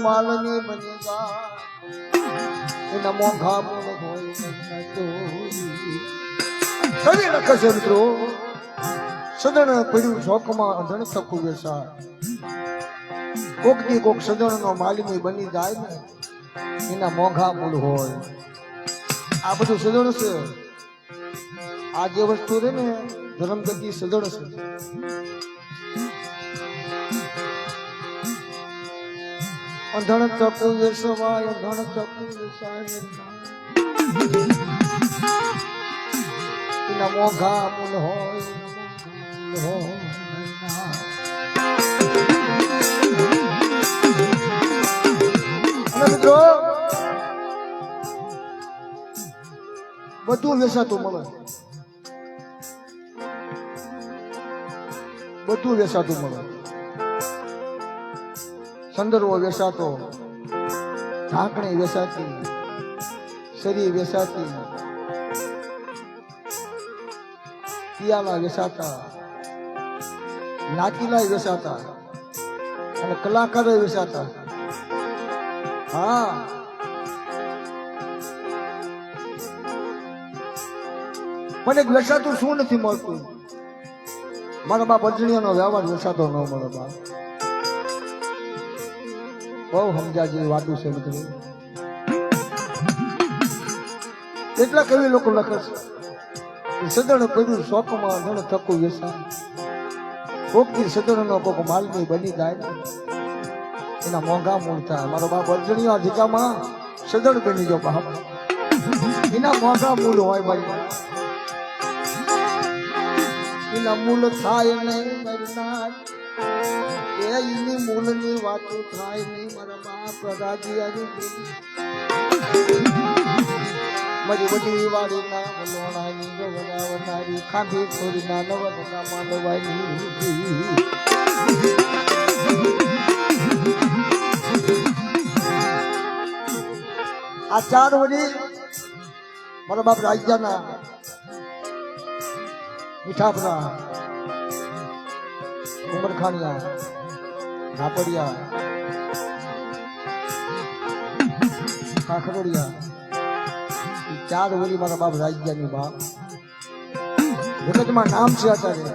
માલની બની જાય એના મોંઘા મૂળ હોય કવિ લખે છે મિત્રો સદન પડ્યું શોકમાં અધણ થકું વેસાય કોક દી કોક સદન નો માલિની બની જાય ને એના મોંઘા મૂળ હોય આ બધું સદન છે આ જે વસ્તુ રે ને ધર્મગતિ સદન છે અધણ ચકુ વેસવાય અધણ ચકુ વેસાય એના મોંઘા મૂળ હોય અને મિત્રો બધું વેસાતું મળે બધું વેસાતું મળે સંદર્ભો વેસાતો ઢાંકણી વેસાતી શરીર વેસાતી પિયાલા વેસાતા નાચીલા વેસાતા અને કલાકારો વેસાતા હા મને વેસાતું શું નથી મળતું મારા બાપ અજણીયાનો વ્યવહાર વેસાતો ન મળે બાપ બહુ સમજા જેવી વાતું છે મિત્રો એટલા કવિ લોકો લખે છે સદન પડ્યું શોકમાં ધણ થકું વેસાય કોકની સદન નો કોક માલની બની જાય એના મોંઘા મૂળ થાય મારો બાપ અર્જણીયા ઢીકામાં સદન બની ગયો બાપ એના મોંઘા મૂળ હોય ભાઈ એના મૂળ થાય નહીં મરનાર એની મૂળની વાતો થાય નહીં મારા બાપ રાજી મારી વડી વાળી ના મલોણાની ગવડાવનારી ખાંભી છોડી ના નવરના માનવાની આ ચાર વડી મારા બાપ રાજ્યના મીઠાપરા ઉમરખાણિયા નાપડિયા કાખરોડિયા ચાર વળી મારા બાપ રાજ્યની બાપ જગતમાં નામ છે અત્યારે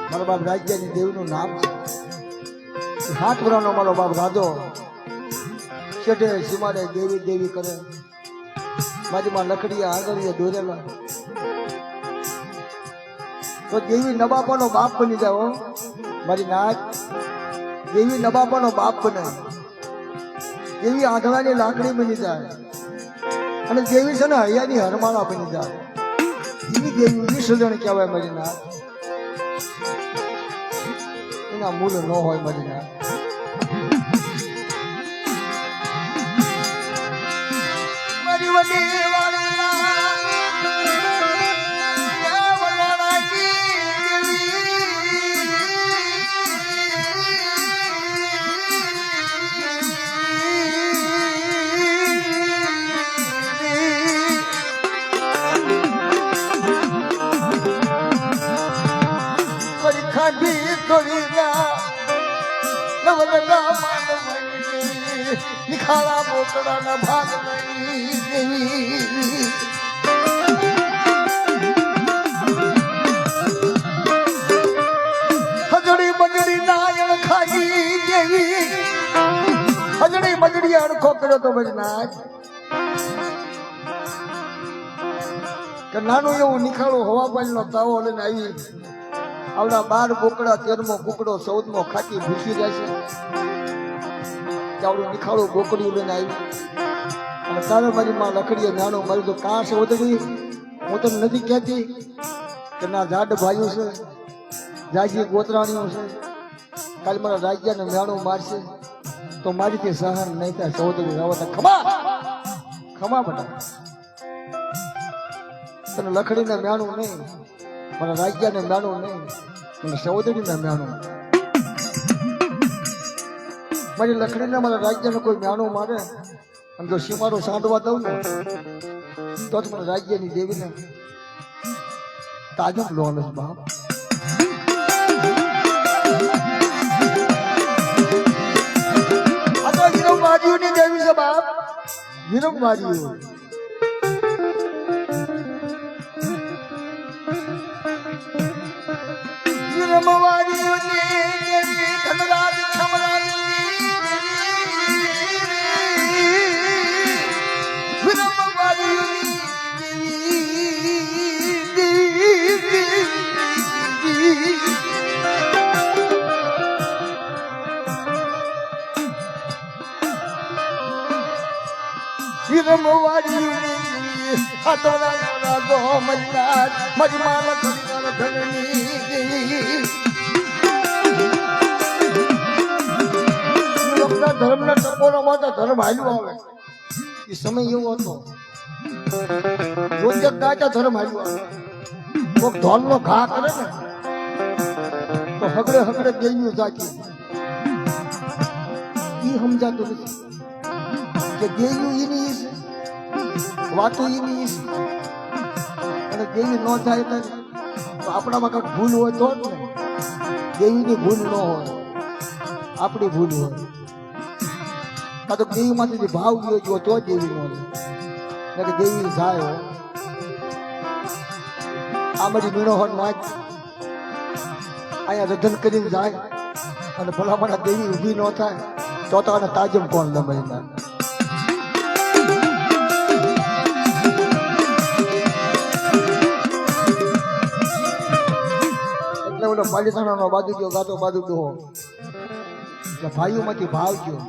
મારા બાપ રાજ્યની દેવનું નામ છે 7 વર્ષનો મારો બાપ રાધો શેઠે સીમાડે દેવી દેવી કરે બાજુમાં લકડીયા આંગળીએ દોરેલા તો દેવી નબાપાનો બાપ બની જાવ મારી નાચ દેવી નબાપાનો બાપ બને દેવી આંધળાની લાકડી બની જાય અને દેવી છે ને હૈયાની હરમાળા બની જાય એવી દેવી સજણ કહેવાય મારી નાથ એના મૂળ ન હોય મારી નાથ મારી વડી વાળી નિખાળા મોકળાના ભાગ હજડી બજડી નાયણ ખાઈ દેવી હજડી બજડી અણખો કર્યો તો બજનાથ કે નાનું એવું નિખાળો હવા પાણીનો તાવો લઈને આવી આવડા 12 બોકડા 13મો કુકડો 14મો ખાટી ભૂસી જાય છે આવડું નિખાળું બોકડ્યું લઈને આવી અને તારે મારી માં લકડીએ નાનું મારી તો કાંસ વધડી હું તને નથી કહેતી કે ના જાડ ભાઈઓ છે જાજી ગોતરાણીઓ છે કાલે મારા રાજ્યને મેણું મારશે તો મારીથી સહન નહીં થાય સહોદરી રાવતા ખમા બટા તને લખડીને મેણું નહીં મારા રાજ્યને મેણું નહીં મને સહોદરીને મેણું મારી લખડીને મારા રાજ્યને કોઈ મેણું મારે અને જો સીમાડો સાંડવા દઉં ને તો જ મને રાજ્યની દેવીને તાજબ લોન બાપ આ તો વિરમવાદીઓની દેવી છે બાપ, વિરમવાદીઓ. વિરમવાદીઓની દેવી ધનરાજ છમરાજની વિરમવાદીઓની વિરમવાદીઓની હાથોડા દો મજનાર મારી માલા કરિયાર ધરની ધર્મના ટકોરામાં ધર્મ હાલ્યું આવે એ સમય એવો હતો. રોજક દાચા ધર્મ હાલ્યું આવે. કોક ઢોલનો ઘા કરે ને તો હગડે હગડે દેવ્યું જાચી એ સમજાતું નથી કે દેવ્યું એની છે, વાતો એની છે, અને દેવી ન થાય તો આપણામાં કંઈક ભૂલ હોય તો જ ને. દેવીની ભૂલ ન હોય, આપણી ભૂલ હોય. કાં તો દેવીમાંથી ભાવ ગયો જો તો દેવી ન હોય. કે દેવી જાય હોય આ બધી મીણો હોત નાચ અહીંયા રધન કરીને જાય અને ભલામણા દેવી ઊભી ન થાય તો આને તાજમ કોણ લંબાઈ. એટલે ઓલો પાલિતાણાનો બાજુ ગયો ગાતો બાજુ ડોહો એટલે ભાઈઓમાંથી ભાવ ગયો,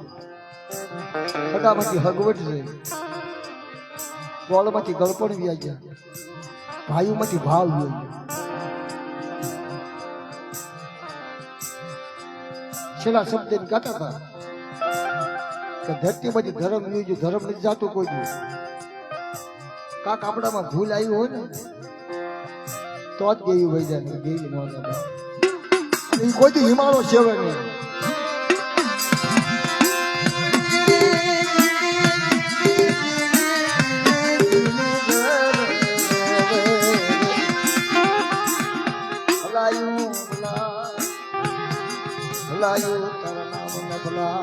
સગામાંથી હગવટ છે, ગોળમાંથી ગળપણ વ્યા ગયા, ભાઈઓમાંથી ભાવ ગયો. છેલ્લા શબ્દ ગાતા હતા કે ધરતીમાંથી ધર્મ લીધું, ધર્મ નથી જાતું કોઈ દિવસ. કાક આપણામાં ભૂલ આવી હોય ને તો જ દેવી વહી જાય, દેવી ન એ કોઈ દી હિમાલય સેવે નહીં. ભલાયું તારા નામ ન ભલા.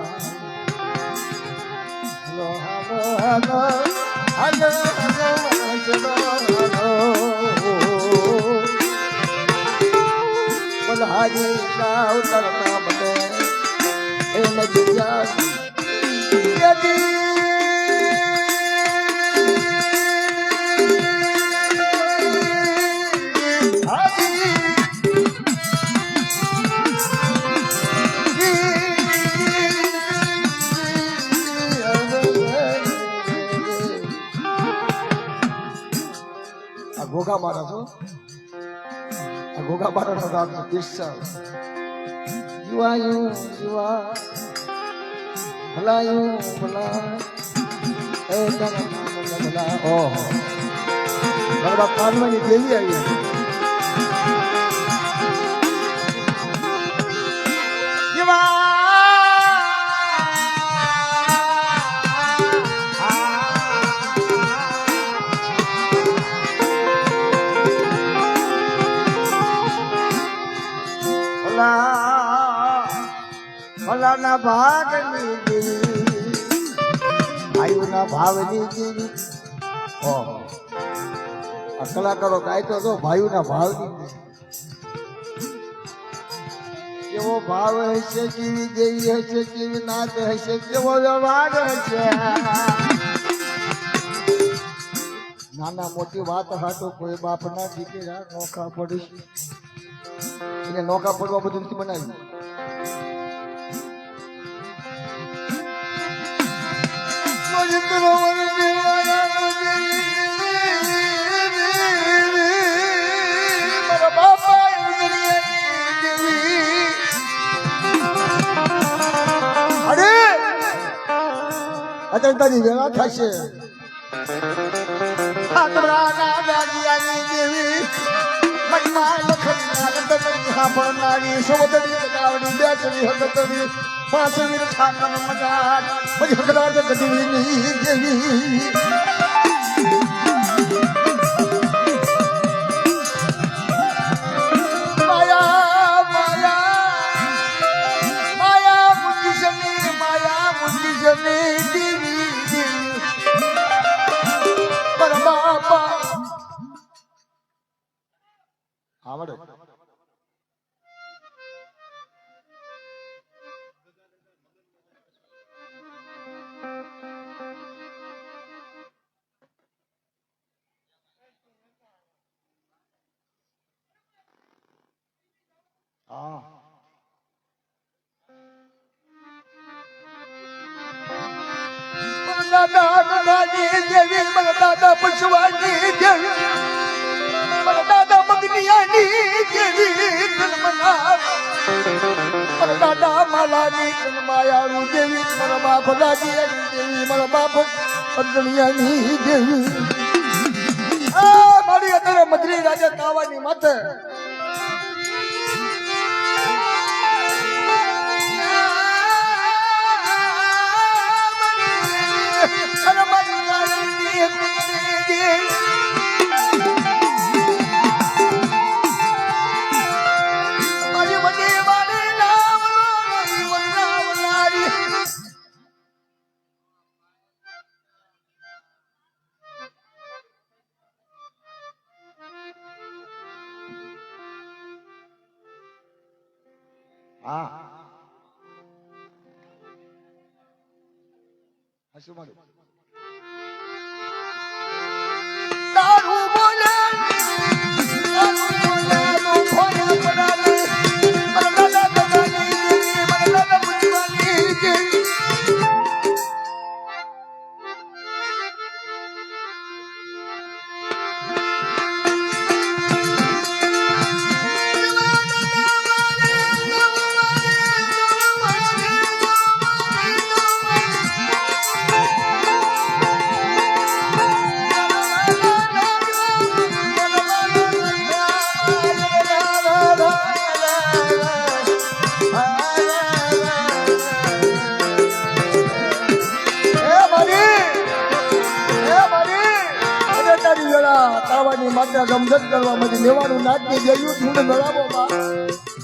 Hello hello hello hello hello બલહારી લાવ તારા નામ ને એ નજરિયા ઘોઘા મારા છો. આ ઘોઘા મારાનો રાગ છે દેશા. જીવાયું જીવા ભલાયું ભલા એ તારા નામ ભલા. ઓહો મારા કાનમાંની દેવી આવી. ભલાના ભાગની દેવી, ભાઈઓના ભાવની દેવી. ઓહો આ કલાકારો ગાયતો હતો ભાઈઓના ભાવની દેવી. કેવો ભાવ હશે, કેવી દેવી હશે, કેવી નાત હશે, કેવો વ્યવહાર હશે. નાના મોટી વાત હાટો કોઈ બાપના દીકરા નોખા પડીશ. એને નોખા પડવા બધું નથી બનાવ્યું. અત્યારે તારી વેળા થશે. સાંભળનારી સોદરી બગાવડી બેચરી હગતરી પાંચમી ઠાકર મજાક પછી હગરાજ ગઢવીની દેવી. માયા માયા માયા મુજી જમી, માયા મુજી જમી. આવડે હા દાદા દાદાજી દેવી મારા દાદા પશુવાની દેવી મારા દાદા મગનિયાની દેવી જન્મના મારા દાદા માલાની જન્માયાળુ દેવી મારા બાપ દાદીની દેવી મારા બાપ અગ્નિયાની દેવી આ મારી અત્યારે મધરી રાજા તાવાની માથે હા હસુ મારું તારું બોલે તાવાની માટે રમઝટ કરવા માંથી લેવાનું નાચની જયું ઢૂંઢ મેળાવો માં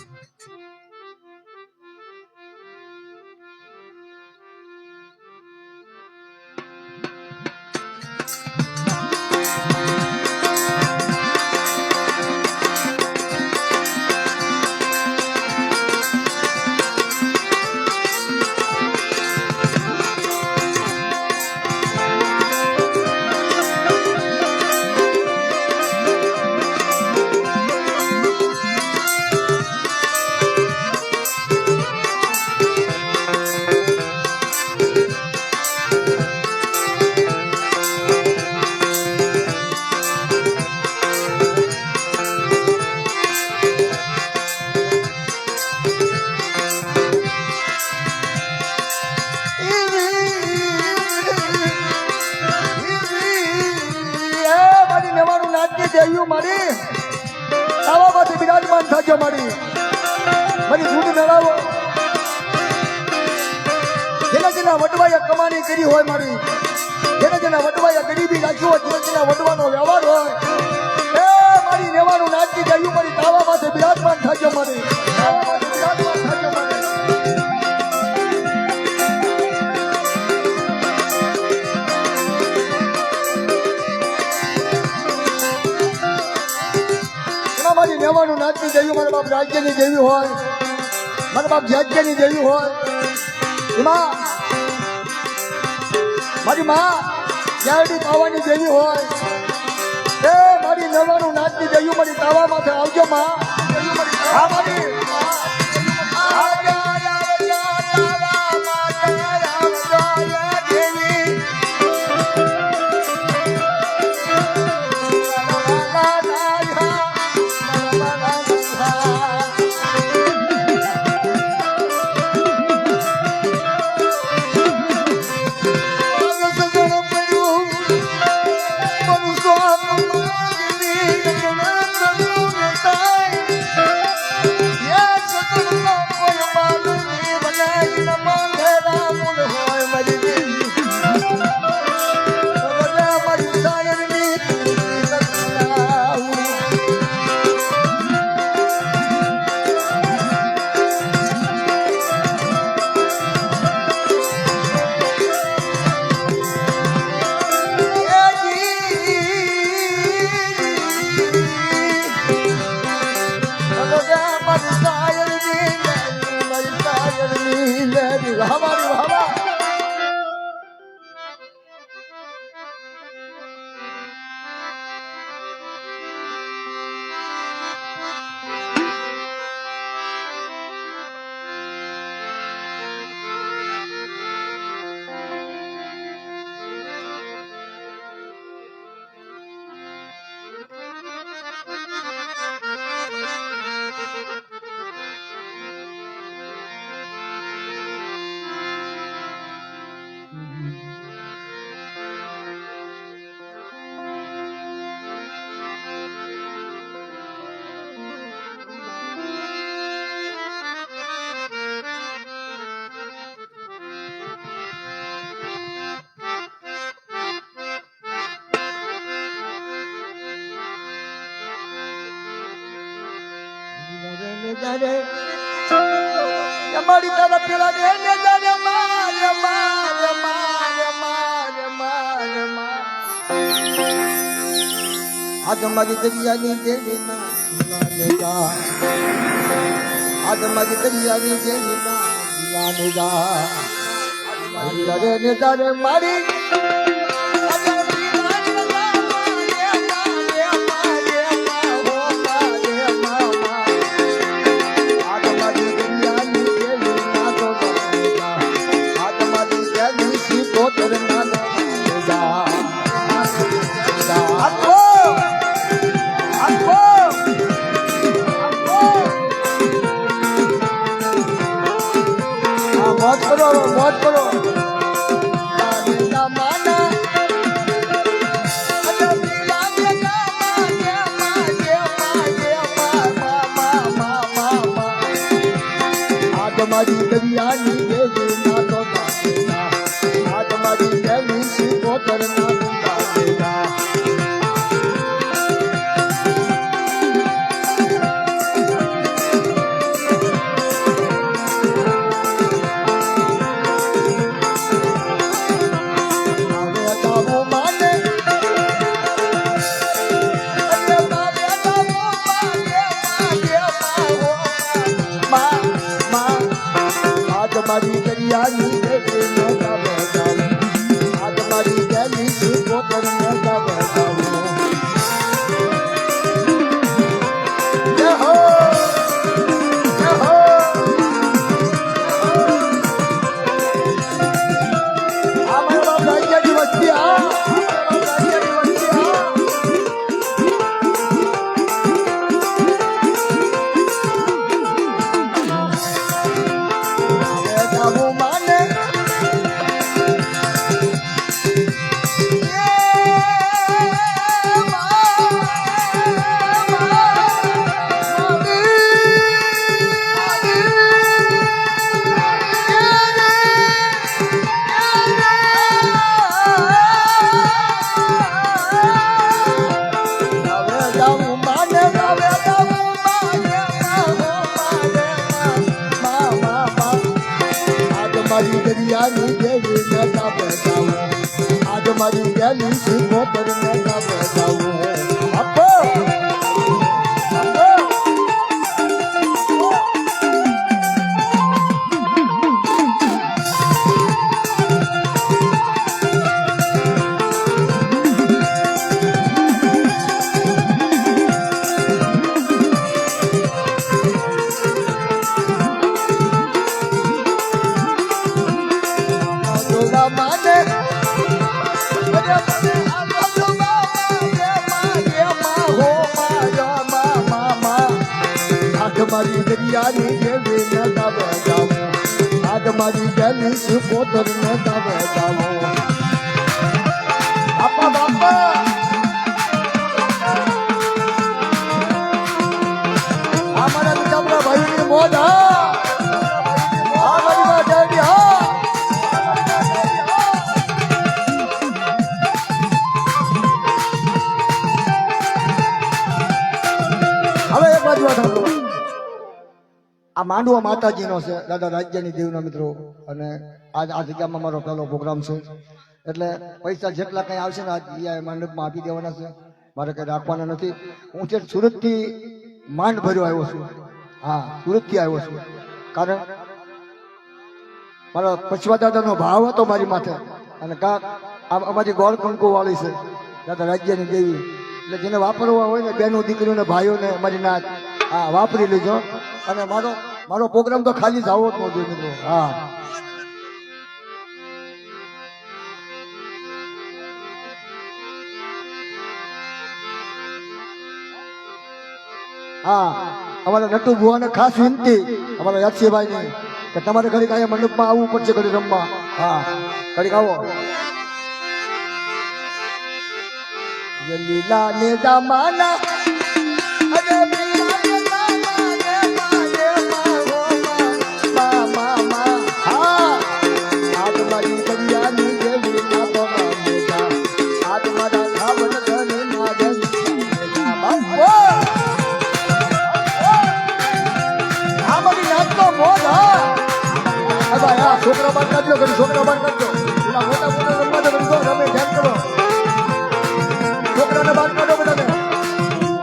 મારી આવામાંથી બિરાજમાન થજો મારી ઢૂંઢ મેળાવો જેના જેના વડવાએ કમાણી કરી હોય મારી જેના વડવાએ ગરીબી રાખ્યું હોય જેના વડવાનો વ્યવહાર હોય એ મારી લેવાનું નાચી ગયું મારી તાવામાંથી બિરાજમાન થજો મારી તાવામાંથી બિરાજમાન થજો મારી મારી લેવાનું નાચની દેવી મારા બાપ રાજ્યની દેવી હોય મારા બાપ રાજ્યની દેવી હોય એમાં મારી માં યારડી તાવાની દેવી હોય એ મારી લેવાનું નાચની દેવી મારી તાવા માથે આવજો માં હા મારી રે અમારી તારા પેલા રે ને જારે મારે મારે મારે મારે મારે મારે આજ મારી દરિયાની જેવી ના લેજા આજ મારી દરિયાની જેવી ના લેજા રે ને જારે મારી मौज करो तुम्हारी दरियानी देवी ना तो मानेगा आज तुम्हारी देवी सी को करना मानेगा तुम्हारी दरियानी देवी ना बजाओ आज तुम्हारी देवी सी को करना बजाओ जय हो जय हो हमारे बाप राज्य की बस्ती हमारी दरियानी देवी ना बजाओ आज हमारी गली से गोबर ना बजाओ अपो हमारी दरियानी देवी ना बजाओ आज हमारी गली से पोतर ना बजाओ बापा बापा हमारा बेटा भाई की मौज हमारी बात है હવે એક બાજુ વાત સાંભળો આ માંડવા માતાજીનો છે દાદા રાજ્યની દેવના મિત્રો અને આજ આ જગ્યામાં મારો પહેલો પ્રોગ્રામ છે એટલે પૈસા જેટલા કંઈ આવશે ને આજ માંડપમાં આપી દેવાના છે મારે કંઈ રાખવાના નથી હું છે સુરતથી માંડ ભર્યો આવ્યો છું હા સુરતથી આવ્યો છું કારણ મારા પછવા દાદાનો ભાવ હતો મારી માથે અને અમારી ગોળ કંકુ વાળી છે દાદા રાજ્યની દેવી એટલે જેને વાપરવા હોય ને બેનો દીકરીઓને ભાઈઓને અમારી નાચ હા વાપરી લેજો અને મારો પ્રોગ્રામ તો ખાલી જાવો જ નહોતો મિત્રો હા હા અમારા નટુ ભુવાને ખાસ વિનંતી અમારા યાદસિંહભાઈ ને કે તમારે ઘડીક અહીંયા મંડપમાં આવવું પડશે ઘડી રમવા હા ઘડીક આવો લીલા ને જમાના લો કરી છોકરા બાર કરજો પેલા મોટા મોટા રમવા દો કરી રમે ધ્યાન કરો છોકરાને બાર કાઢો બધાને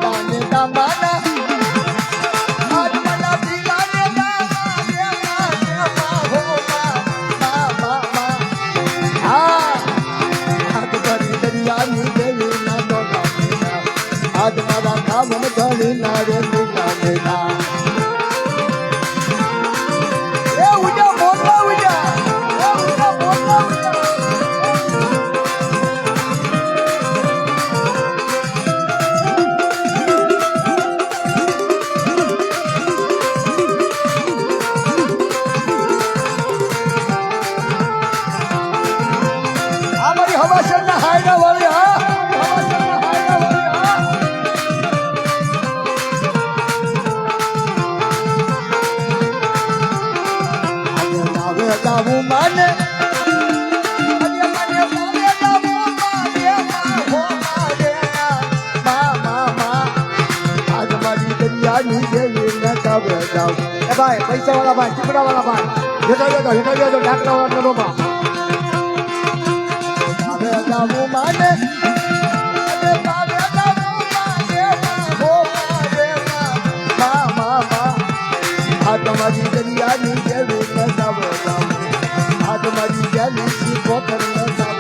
દાને દામાના આજ મને પીલાને દામા હો મા હા આજ કરી દરિયાની દેવી ના તો આજ મારા કામન ધણી ના રે મીના મેના ભાઈ પૈસા વાળા ભાઈ ચીકડા વાળા ભાઈ હેઠા જતો ડાકરા વાળા નરોમાં હવે જાવું માને તમારી દરિયાની જેવી નજાવ આ તમારી જેલી પોતર નજાવ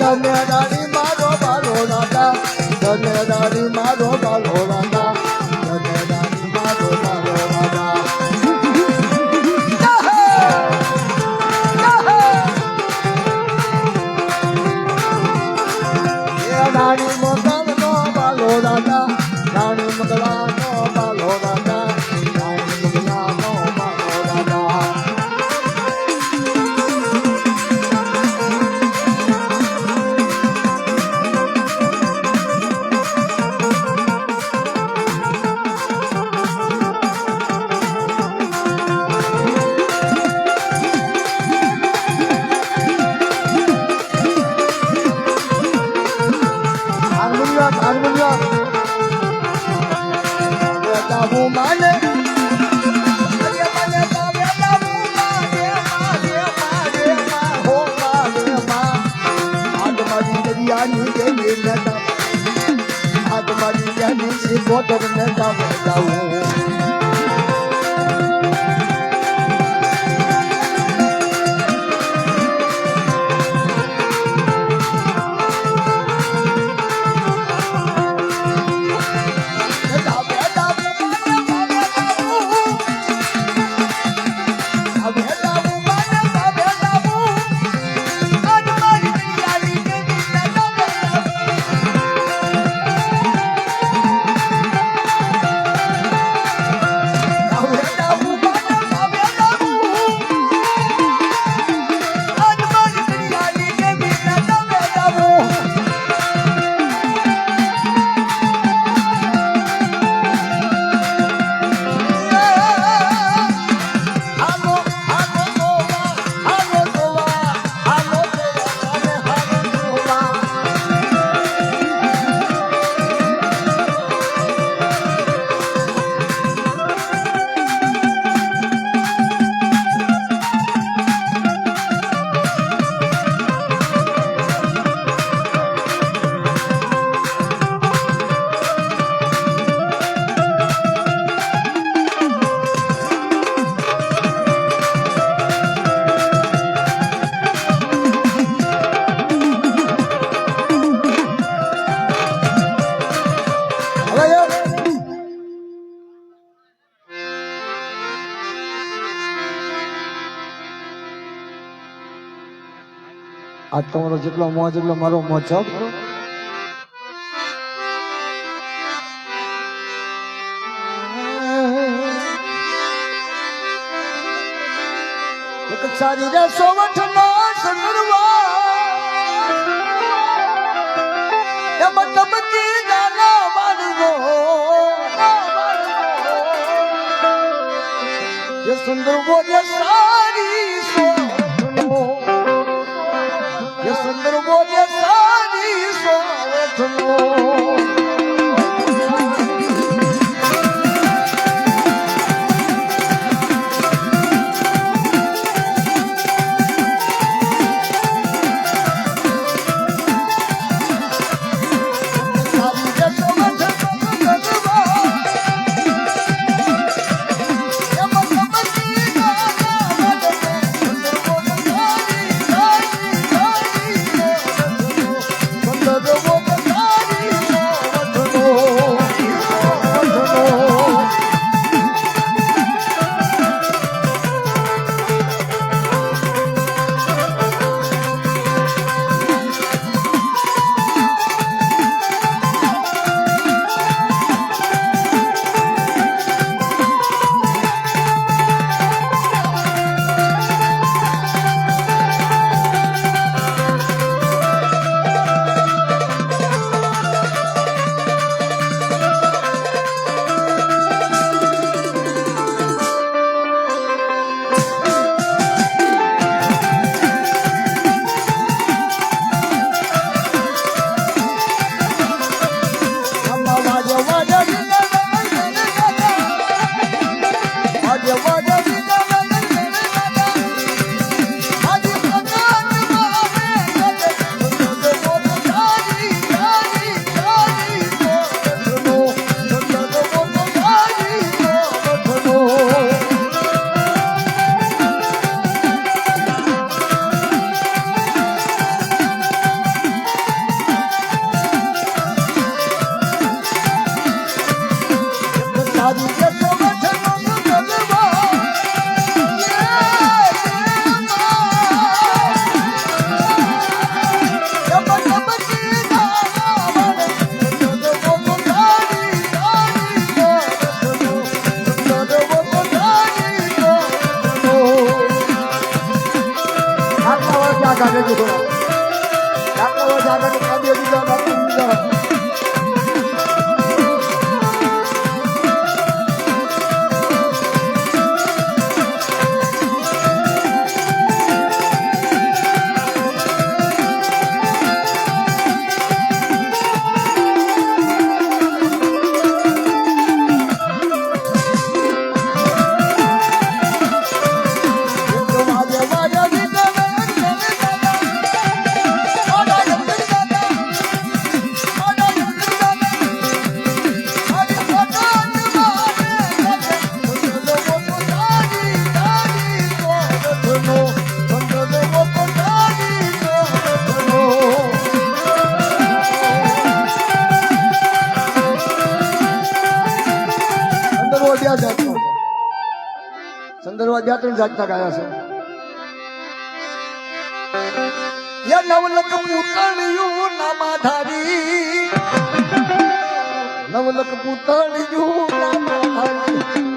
ધન્યદારી મારો બાલો રાજા ધન્યદારી મારો બાલો રાજા ધન્યદારી મારો બાલો રાજા રાણી મોગલ નો બાલો રાજા રાણી મોગલા નો બાલો રાજા રાણી મોગલા નો બાલો રાજા Water in the આ તમારો જેટલો મોજ એટલો મારો મોજ છે એક સારી રે સોવઠ ના સંગરવા એ મતલબ કી ગાના મારવો સંદર્ભો જે સારી સોઠનો એ સંદર્ભો જે સારી સોઠનો સંદર્ભ બે ત્રણ જાતના ગાયા છે. નવલક પૂતળિયું નામાધારી, નવલક પૂતળિયું નામાધારી.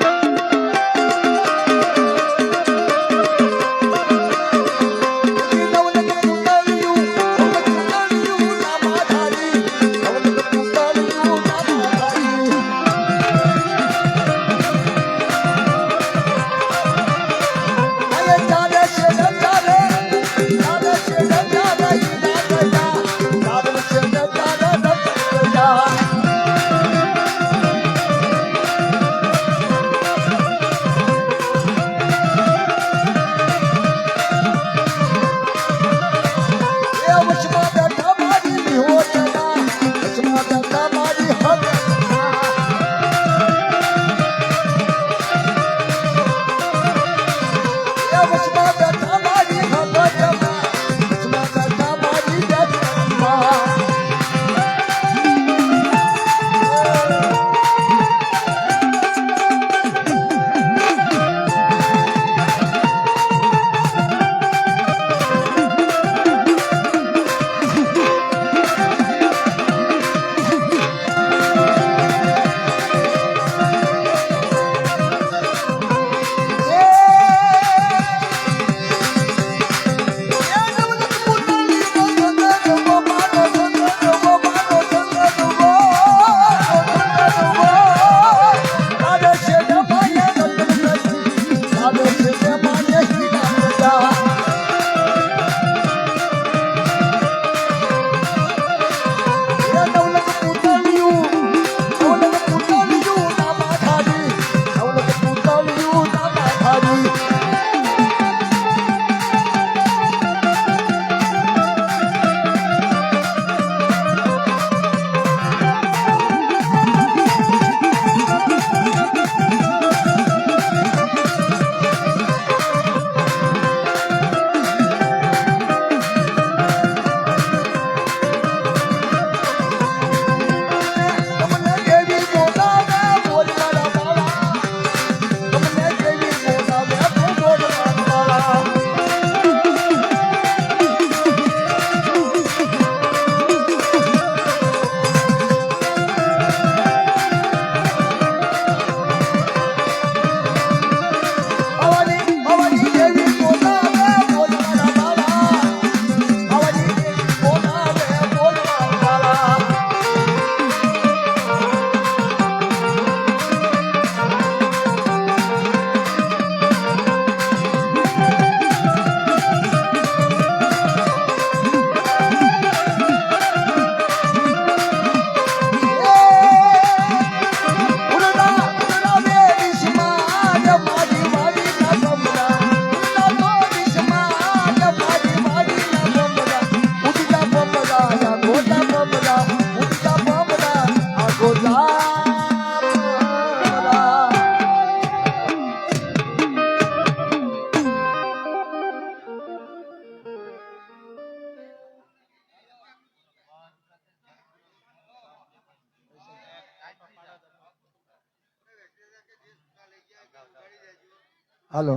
હાલો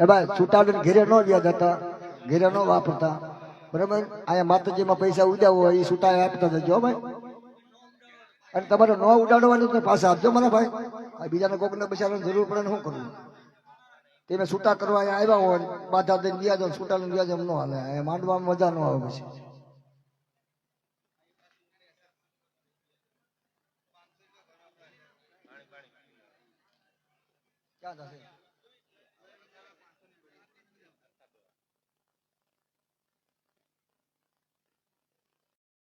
એ ભાઈ છૂટાડીને ઘેરે ન ગયા જતા, ઘેરે ન વાપરતા, બરાબર. અહીંયા માતાજીમાં પૈસા ઉદ્યા હોય એ છૂટા આપતા જજો ભાઈ. અને તમારે ન ઉડાડવાની તો પાછા આપજો મને ભાઈ. આ બીજાને કોકને બચારાને જરૂર પડે ને શું કરવું? તેને છૂટા કરવા અહીંયા આવ્યા હોય, બાધા દઈને ગયા જાવ, છૂટા લઈને ગયા જાવ, એમ ન હાલે. અહીંયા માંડવામાં મજા ન આવે પછી. ક્યાં થશે?